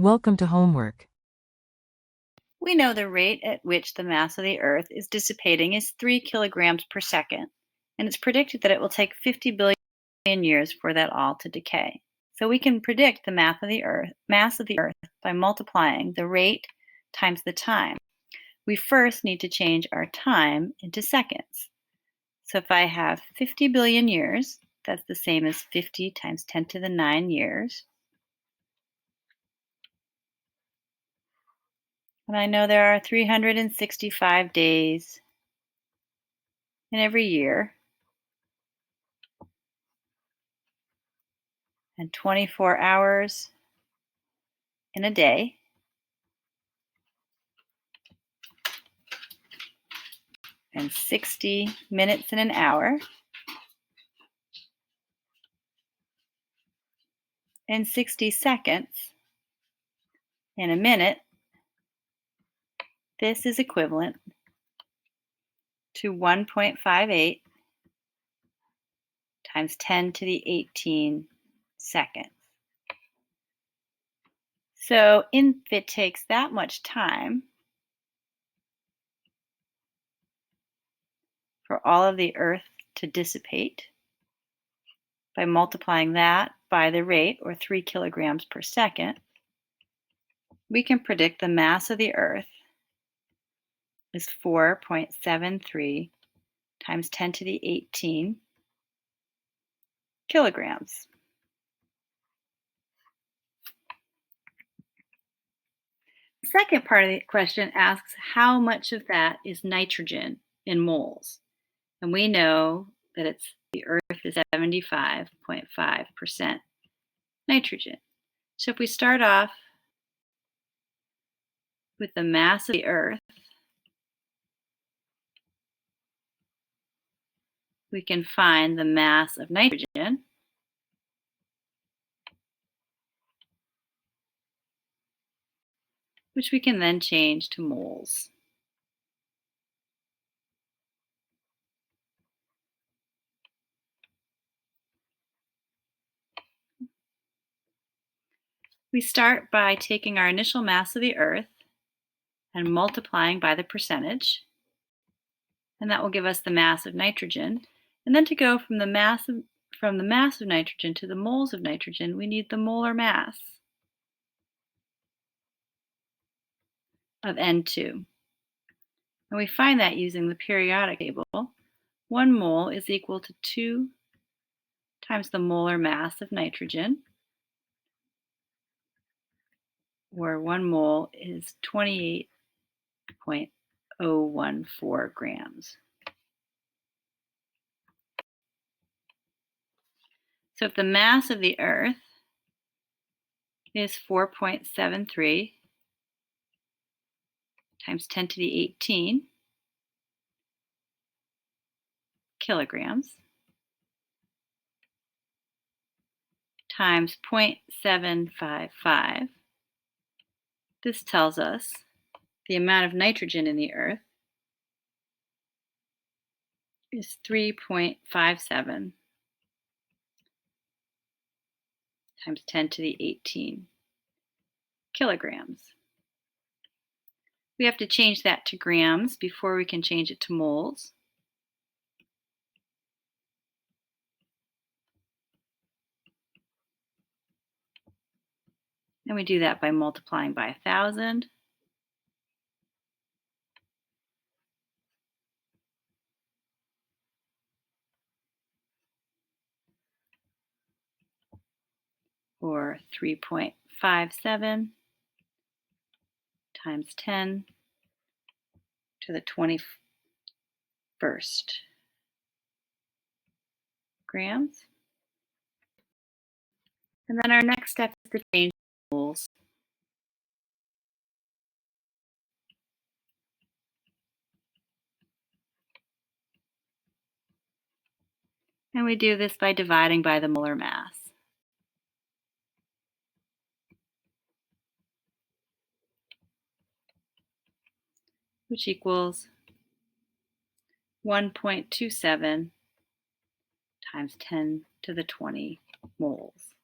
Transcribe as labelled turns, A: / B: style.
A: Welcome to homework.
B: We know the rate at which the mass of the Earth is dissipating is 3 kilograms per second, and it's predicted that it will take 50 billion years for that all to decay. So we can predict the mass of the Earth by multiplying the rate times the time. We first need to change our time into seconds. So if I have 50 billion years, that's the same as 50 times 10 to the 9 years. And I know there are 365 days in every year and 24 hours in a day. And 60 minutes in an hour. And 60 seconds in a minute. This is equivalent to 1.58 times 10 to the 18 seconds. So if it takes that much time for all of the Earth to dissipate, by multiplying that by the rate, or 3 kilograms per second, we can predict the mass of the Earth is 4.73 times 10 to the 18 kilograms. The second part of the question asks how much of that is nitrogen in moles. And we know that the Earth is 75.5% nitrogen. So if we start off with the mass of the Earth, we can find the mass of nitrogen, which we can then change to moles. We start by taking our initial mass of the Earth and multiplying by the percentage, and that will give us the mass of nitrogen. And then to go from the mass of nitrogen to the moles of nitrogen, we need the molar mass of N2. And we find that using the periodic table. 1 mole is equal to 2 times the molar mass of nitrogen, where 1 mole is 28.014 grams. So if the mass of the Earth is 4.73 times 10 to the 18 kilograms times 0.755, this tells us the amount of nitrogen in the Earth is 3.57 times 10 to the 18 kilograms. We have to change that to grams before we can change it to moles. And we do that by multiplying by 1,000. Or 3.57 times 10 to the 21st grams. And then our next step is to change moles. And we do this by dividing by the molar mass. Which equals 1.27 times 10 to the 20 moles.